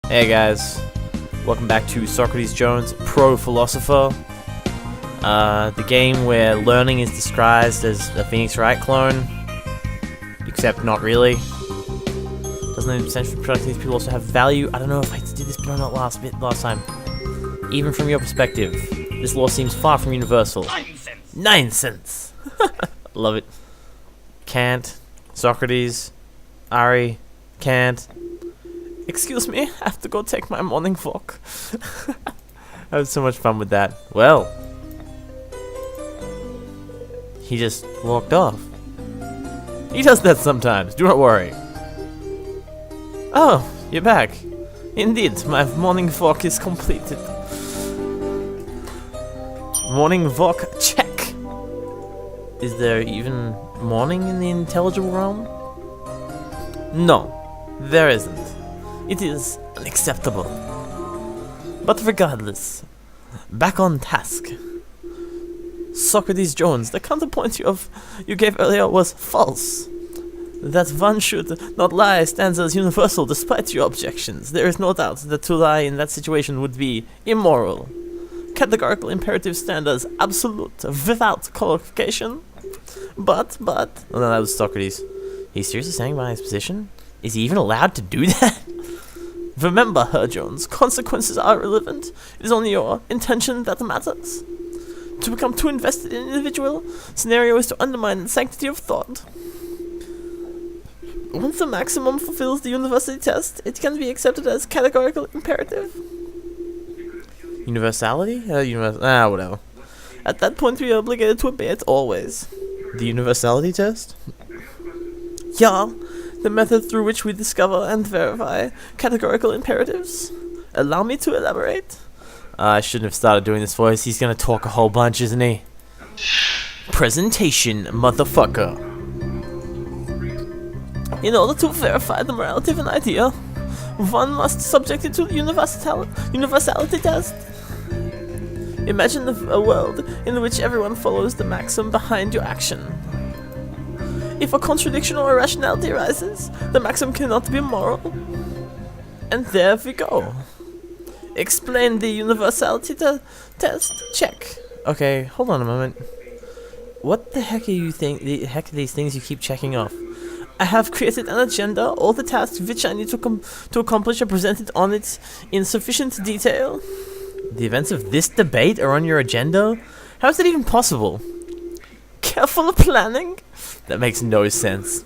Hey guys, welcome back to Socrates Jones, Pro Philosopher. The game where learning is disguised as a Phoenix Wright clone, except not really. Doesn't the essential product these people also have value? I don't know if I did this or not last time. Even from your perspective, this law seems far from universal. Nonsense! Love it. Kant, Socrates, Ari, Kant. Excuse me, I have to go take my morning walk. I had so much fun with that. Well, he just walked off. He does that sometimes, do not worry. Oh, you're back. Indeed, my morning walk is completed. Morning walk, check. Is there even morning in the intelligible realm? No, there isn't. It is unacceptable. But regardless, back on task. Socrates Jones, the counterpoint you gave earlier was false. That one should not lie stands as universal despite your objections. There is no doubt that to lie in that situation would be immoral. Categorical imperative stand as absolute, without qualification. But, oh no, that was Socrates. He's seriously saying by his position? Is he even allowed to do that? Remember, Herr Jones, consequences are irrelevant. It is only your intention that matters. To become too invested in an individual scenario is to undermine the sanctity of thought. Once the maximum fulfills the universality test, it can be accepted as categorical imperative. Universality? Whatever. At that point, we are obligated to obey it always. The universality test? Yeah. The method through which we discover and verify categorical imperatives. Allow me to elaborate. I shouldn't have started doing this voice. He's gonna talk a whole bunch, isn't he? Presentation, motherfucker. In order to verify the morality of an idea, one must subject it to the universality test. Imagine a world in which everyone follows the maxim behind your action. If a contradiction or irrationality arises, the maxim cannot be moral. And there we go. Explain the universality test. Check. Okay, hold on a moment. What the heck are are these things you keep checking off? I have created an agenda. All the tasks which I need to accomplish are presented on it in sufficient detail. The events of this debate are on your agenda? How is that even possible? Careful planning? That makes no sense.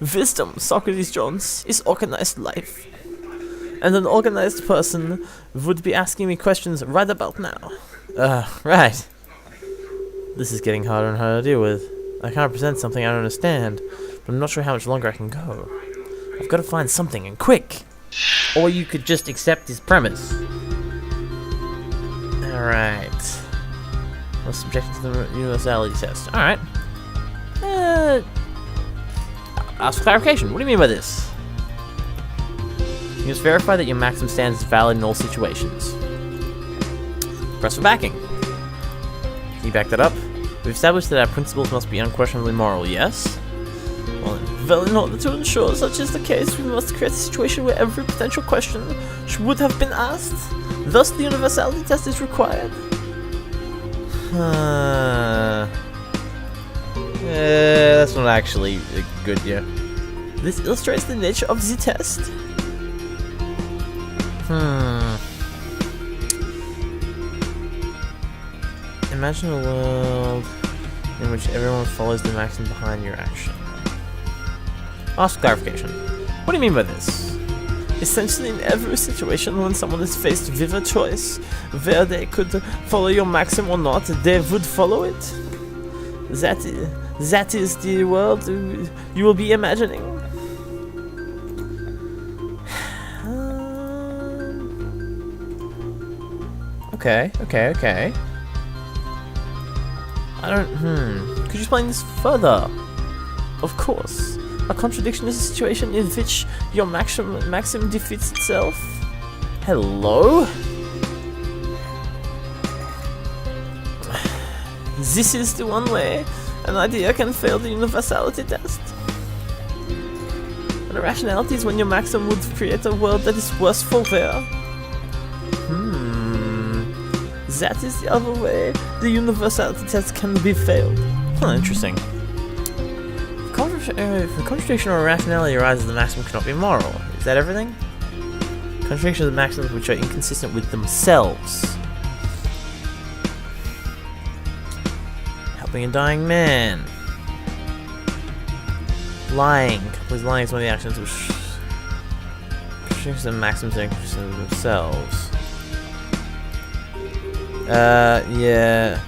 Wisdom, Socrates Jones, is organized life. And an organized person would be asking me questions right about now. Right. This is getting harder and harder to deal with. I can't present something I don't understand, but I'm not sure how much longer I can go. I've got to find something, and quick! Or you could just accept his premise. Alright. I'm subjected to the universality test. Alright. Ask for clarification. What do you mean by this? You must verify that your maxim stands is valid in all situations. Press for backing. Can you back that up? We've established that our principles must be unquestionably moral, yes? Well, in order to ensure such is the case, we must create a situation where every potential question would have been asked. Thus, the universality test is required. That's not actually good, yeah. This illustrates the nature of the test. Imagine a world in which everyone follows the maxim behind your action. Ask clarification. What do you mean by this? Essentially, in every situation when someone is faced with a choice where they could follow your maxim or not, they would follow it. That is the world you will be imagining. Okay. I don't, Could you explain this further? Of course. A contradiction is a situation in which your maxim defeats itself. Hello? This is the one way an idea can fail the universality test. And irrationality is when your maxim would create a world that is worse for wear. That is the other way the universality test can be failed. Huh, interesting. If a contradiction or irrationality arises, the maxim cannot be moral. Is that everything? Contradictions of maxims which are inconsistent with themselves. Helping a dying man. Lying. Because lying is one of the actions which contradictions of maxims are inconsistent with themselves. Yeah.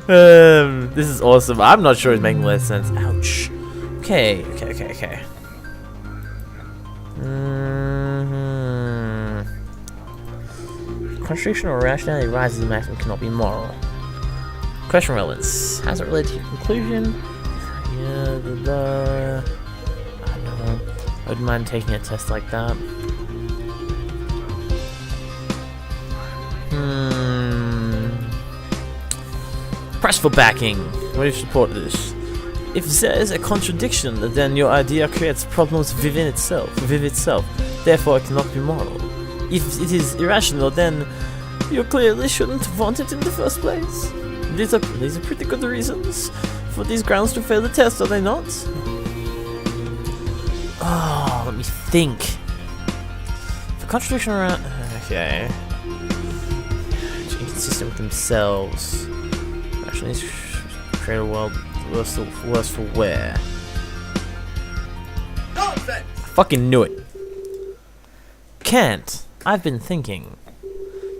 This is awesome. I'm not sure it's making less sense. Ouch. Okay. Contradiction or irrationality arises, the maximum cannot be moral. Question relevance. Has it related to your conclusion? Yeah, I don't know. I wouldn't mind taking a test like that. Press for backing. What do you support this? If there is a contradiction, then your idea creates problems within itself. Therefore, it cannot be moral. If it is irrational, then you clearly shouldn't want it in the first place. These are pretty good reasons for these grounds to fail the test, are they not? Oh, let me think. For contradiction around... Okay. Inconsistent with themselves. Rationally create a world worse for wear. I fucking knew it. Can't. I've been thinking.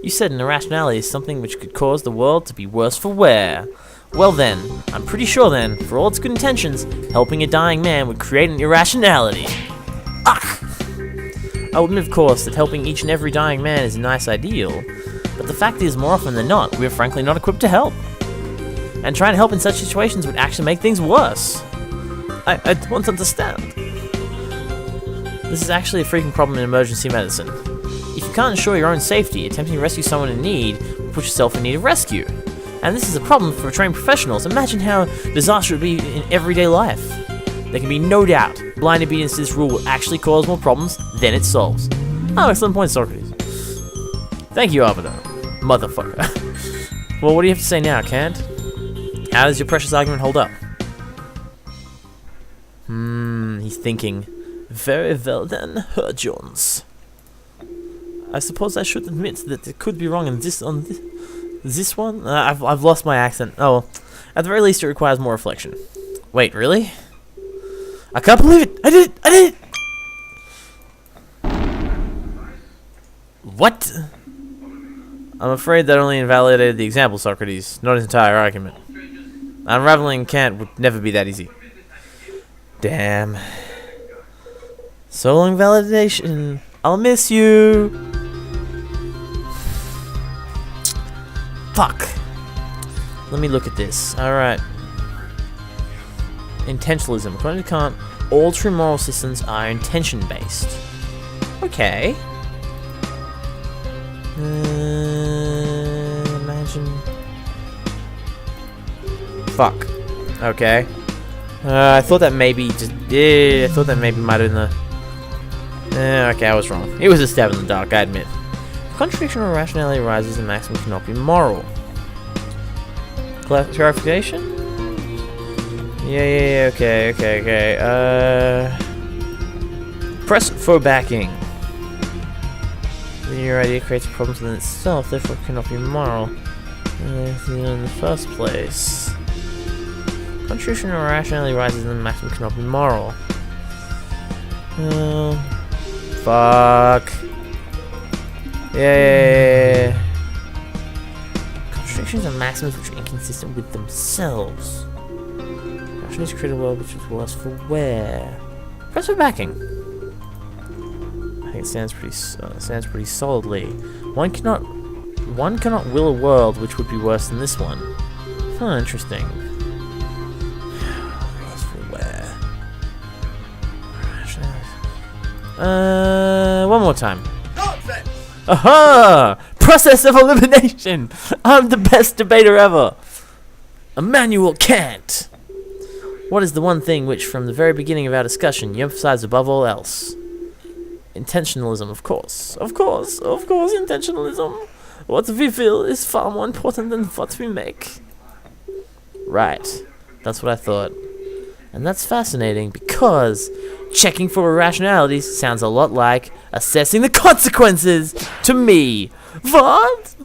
You said an irrationality is something which could cause the world to be worse for wear. Well then, I'm pretty sure then, for all its good intentions, helping a dying man would create an irrationality. Ah! I will admit, of course, that helping each and every dying man is a nice ideal, but the fact is, more often than not, we are frankly not equipped to help. And trying to help in such situations would actually make things worse. I don't understand. This is actually a freaking problem in emergency medicine. If you can't ensure your own safety, attempting to rescue someone in need will put yourself in need of rescue. And this is a problem for trained professionals. Imagine how disaster would be in everyday life. There can be no doubt blind obedience to this rule will actually cause more problems than it solves. Oh, excellent point, Socrates. Thank you, Arbiter. Motherfucker. Well, what do you have to say now, Kant? How does your precious argument hold up? He's thinking. Very well then, Herr Jones. I suppose I should admit that it could be wrong on this one. I've lost my accent. Oh, at the very least, it requires more reflection. Wait, really? I can't believe it! I did it! What? I'm afraid that only invalidated the example, Socrates, not his entire argument. Unraveling Kant would never be that easy. Damn. So long, validation. I'll miss you. Fuck. Let me look at this. Alright. Intentionalism. According to Kant, all true moral systems are intention-based. Okay. Imagine. Fuck. Okay. I thought that maybe just. Yeah, I thought that maybe might have been the. Okay, I was wrong. It was a stab in the dark, I admit. Contradiction or irrationality arises, the maximum cannot be moral. Clarification? Yeah, okay. Press for backing. Your idea creates problems within itself, therefore it cannot be moral. In the first place. Contradiction or irrationality arises, and the maximum cannot be moral. Fuck. Yeah. Contradictions are maxims which are inconsistent with themselves. Rationalities create a world which is worse for wear. Press for backing. I think it stands pretty solidly. One cannot will a world which would be worse than this one. Huh, interesting. Worse for wear. One more time. Aha! Process of elimination! I'm the best debater ever! Immanuel Kant! What is the one thing which, from the very beginning of our discussion, you emphasize above all else? Intentionalism, of course. Of course, intentionalism. What we feel is far more important than what we make. Right. That's what I thought. And that's fascinating because checking for irrationalities sounds a lot like assessing the consequences to me. What?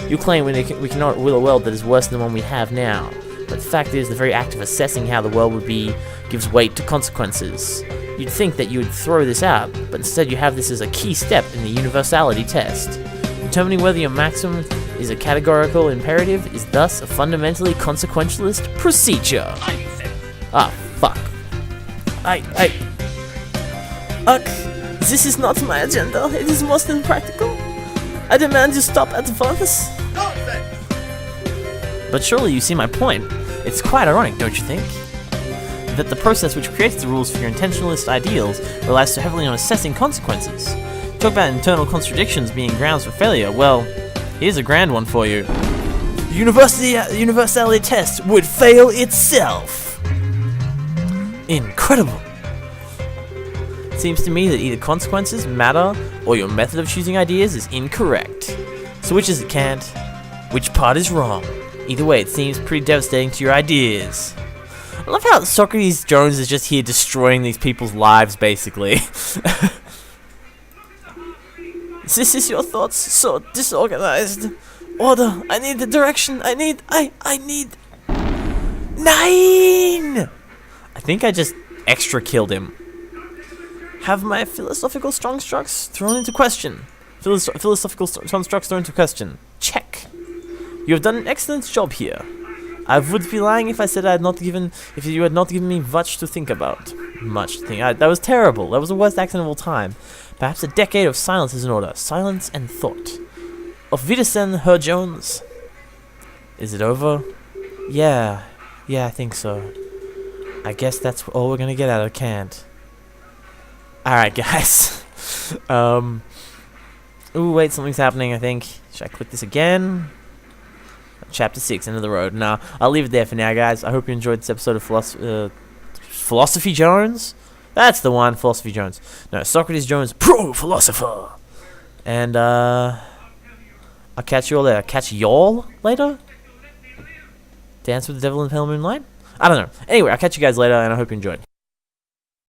You claim we cannot will a world that is worse than the one we have now. But the fact is, the very act of assessing how the world would be gives weight to consequences. You'd think that you would throw this out, but instead you have this as a key step in the universality test. Determining whether your maxim is a categorical imperative is thus a fundamentally consequentialist procedure. Ah, fuck. This is not my agenda. It is most impractical. I demand you stop at once. But surely you see my point. It's quite ironic, don't you think? That the process which creates the rules for your intentionalist ideals relies so heavily on assessing consequences. Talk about internal contradictions being grounds for failure. Well, here's a grand one for you. The universality test would fail itself. Incredible. It seems to me that either consequences matter or your method of choosing ideas is incorrect. So which is it, Kant? Which part is wrong? Either way, it seems pretty devastating to your ideas. I love how Socrates Jones is just here destroying these people's lives, basically. This is your thoughts so disorganized. Order. I need the direction. I need 9! I think I just extra killed him. Have my philosophical constructs thrown into question. Philosophical constructs thrown into question. Check. You have done an excellent job here. I would be lying if I said if you had not given me much to think about. That was terrible. That was the worst accent of all time. Perhaps a decade of silence is in order. Silence and thought. Auf Wiedersehen, Herr Jones. Is it over? Yeah, I think so. I guess that's all we're gonna get out of Kant. Alright, guys. Ooh, wait, something's happening, I think. Should I click this again? Chapter 6, End of the Road. Nah, I'll leave it there for now, guys. I hope you enjoyed this episode of Philosophy Jones? That's the one, Philosophy Jones. No, Socrates Jones, pro-philosopher. And, I'll catch you all later. Catch y'all later? Dance with the Devil in the Pale Moonlight? I don't know. Anyway, I'll catch you guys later, and I hope you enjoyed.